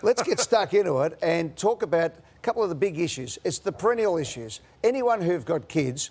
let's get stuck into it and talk about a couple of the big issues. It's the perennial issues. Anyone who've got kids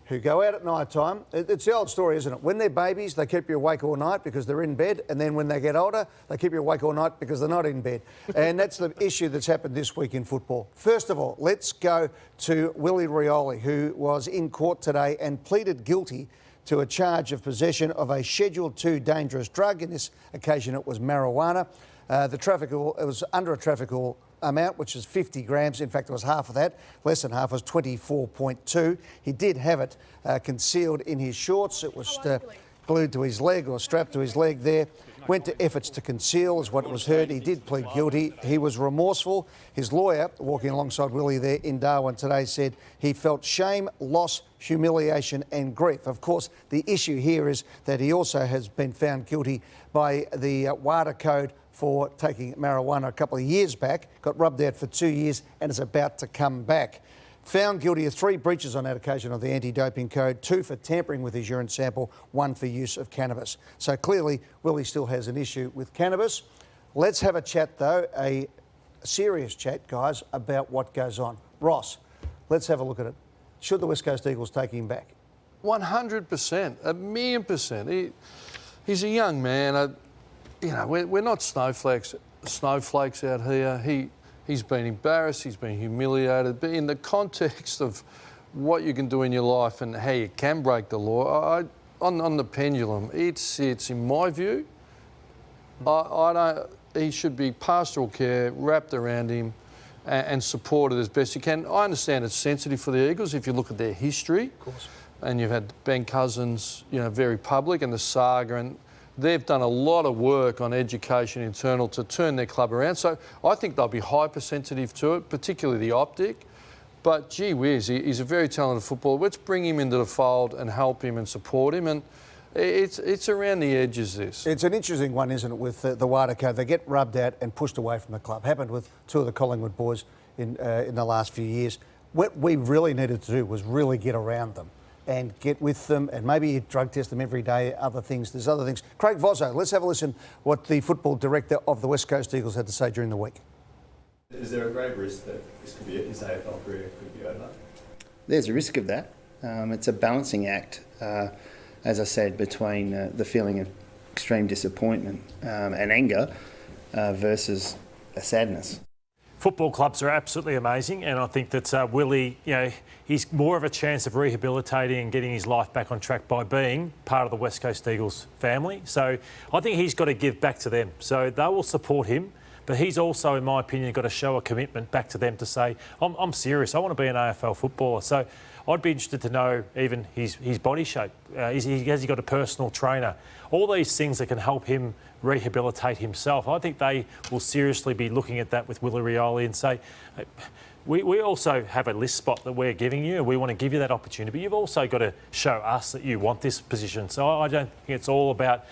who go out at night time, it's the old story, isn't it? When they're babies, they keep you awake all night because they're in bed, and then when they get older, they keep you awake all night because they're not in bed. And that's the issue that's happened this week in football. First of all, let's go to Willie Rioli, who was in court today and pleaded guilty to a charge of possession of a Schedule 2 dangerous drug. In this occasion, it was marijuana. It was under a trafficable amount, which is 50 grams. In fact, it was half of that. Less than half was 24.2. He did have it concealed in his shorts. It was glued to his leg or strapped to his leg there. Went to efforts to conceal, is what was heard. He did plead guilty. He was remorseful. His lawyer, walking alongside Willie there in Darwin today, said he felt shame, loss, humiliation and grief. Of course, the issue here is that he also has been found guilty by the WWOS Code for taking marijuana a couple of years back, got rubbed out for 2 years and is about to come back. Found guilty of 3 breaches on that occasion of the anti-doping code, 2 for tampering with his urine sample, 1 for use of cannabis. So clearly, Willie still has an issue with cannabis. Let's have a chat, though, a serious chat, guys, about what goes on. Ross, let's have a look at it. Should the West Coast Eagles take him back? 100%, 1,000,000%. He's a young man. We're not snowflakes out here. He's been embarrassed, he's been humiliated, but in the context of what you can do in your life and how you can break the law, on the pendulum, it sits, in my view, he should be pastoral care wrapped around him and supported as best you can. I understand it's sensitive for the Eagles if you look at their history. Of course. And you've had Ben Cousins, very public, and the saga, and they've done a lot of work on education internal to turn their club around. So I think they'll be hypersensitive to it, particularly the optic. But gee whiz, he's a very talented footballer. Let's bring him into the fold and help him and support him. And it's around the edges, this. It's an interesting one, isn't it, with the WWOS Code. They get rubbed out and pushed away from the club. Happened with 2 of the Collingwood boys in the last few years. What we really needed to do was really get around them and get with them and maybe drug test them every day, other things. There's other things. Craig Vozzo, let's have a listen what the football director of the West Coast Eagles had to say during the week. Is there a grave risk that this could be it, his AFL career could be over? There's a risk of that. It's a balancing act, as I said, between the feeling of extreme disappointment and anger versus a sadness. Football clubs are absolutely amazing, and I think that Willie, he's more of a chance of rehabilitating and getting his life back on track by being part of the West Coast Eagles family. So I think he's got to give back to them. So they will support him, but he's also, in my opinion, got to show a commitment back to them to say, I'm serious, I want to be an AFL footballer. So I'd be interested to know even his body shape. Has he got a personal trainer? All these things that can help him rehabilitate himself. I think they will seriously be looking at that with Willie Rioli and say, we also have a list spot that we're giving you and we want to give you that opportunity, but you've also got to show us that you want this position. So I don't think it's all about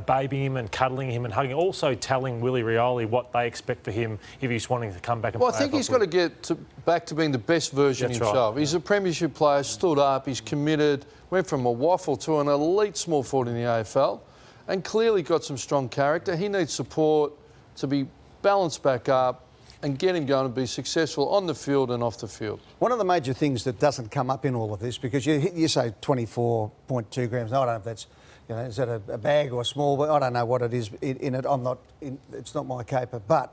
babying him and cuddling him and hugging, also telling Willie Rioli what they expect for him if he's wanting to come back and play. Well, I think he's got to get back to being the best version of himself. Right. He's a premiership player, stood up, he's committed, went from a waffle to an elite small forward in the AFL and clearly got some strong character. He needs support to be balanced back up and get him going to be successful on the field and off the field. One of the major things that doesn't come up in all of this, because you say 24.2 grams, now I don't know if that's, is that a bag or a small, but I don't know what it is in it. It's not my caper. But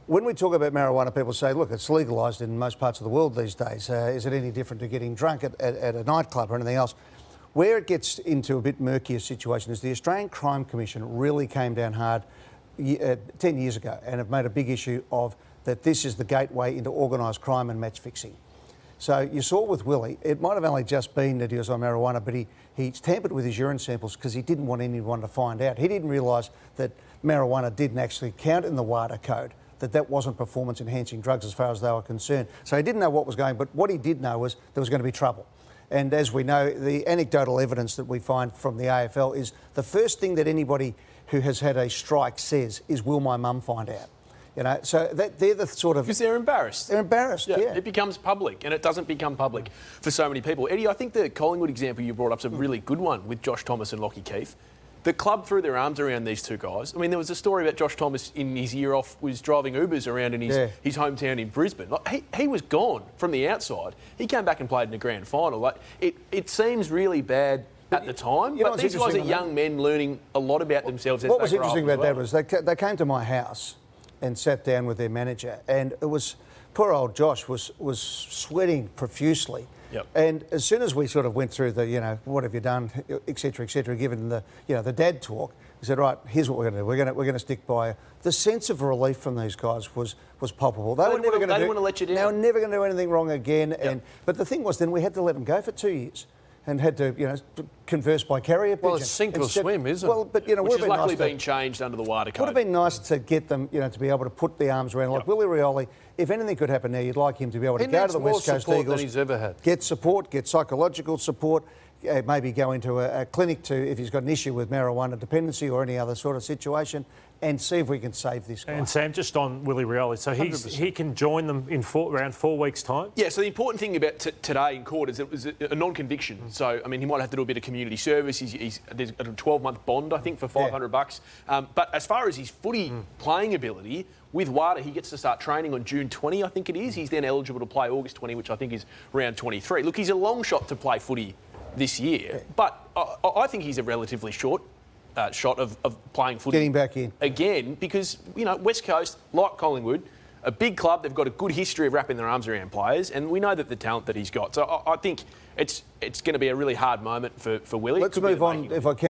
when we talk about marijuana, people say, look, it's legalised in most parts of the world these days. Is it any different to getting drunk at a nightclub or anything else? Where it gets into a bit murkier situation is the Australian Crime Commission really came down hard 10 years ago and have made a big issue of that this is the gateway into organised crime and match fixing. So you saw with Willie, it might have only just been that he was on marijuana, but he tampered with his urine samples because he didn't want anyone to find out. He didn't realise that marijuana didn't actually count in the WWOS Code, that wasn't performance-enhancing drugs as far as they were concerned. So he didn't know what was going, but what he did know was there was going to be trouble. And as we know, the anecdotal evidence that we find from the AFL is the first thing that anybody who has had a strike says is, will my mum find out? So they're the sort of... Because they're embarrassed. They're embarrassed, yeah. It becomes public, and it doesn't become public for so many people. Eddie, I think the Collingwood example you brought up is a really good one with Josh Thomas and Lockie Keith. The club threw their arms around these two guys. I mean, there was a story about Josh Thomas in his year off was driving Ubers around in his hometown in Brisbane. Like, he was gone from the outside. He came back and played in a grand final. Like, it seems really bad at the time, but these guys are young men learning a lot about themselves as they grow up. What was interesting about that well. was they came to my house and sat down with their manager, and it was poor old Josh was sweating profusely. Yep. And as soon as we sort of went through the, what have you done, et cetera, given the, the dad talk, he said, right, here's what we're going to do. We're going to stick by. The sense of relief from these guys was palpable. They didn't want to let you down. They were never going to do anything wrong again. Yep. But the thing was, then we had to let them go for 2 years. And had to, converse by carrier pigeon. Well, it's sink or swim, isn't it? Well, but Which has luckily been changed under the WADA code. Would have been nice to get them, to be able to put the arms around. Like Willie Rioli, if anything could happen there, you'd like him to be able to go to the West Coast support Eagles, than he's ever had. Get support, get psychological support, maybe go into a clinic if he's got an issue with marijuana dependency or any other sort of situation, and see if we can save this guy. And Sam, just on Willie Rioli, so he can join them in around 4 weeks' time? Yeah, so the important thing about today in court is it was a non-conviction. So, I mean, he might have to do a bit of community service. There's a 12-month bond, I think, for $500. But as far as his footy playing ability, with WADA, he gets to start training on June 20, I think it is. He's then eligible to play August 20, which I think is round 23. Look, he's a long shot to play footy this year, but I think he's a relatively short shot of playing footy. Getting back in. Again, because, West Coast, like Collingwood, a big club, they've got a good history of wrapping their arms around players, and we know that the talent that he's got. So I think it's going to be a really hard moment for Willie. Let's move on, if I can.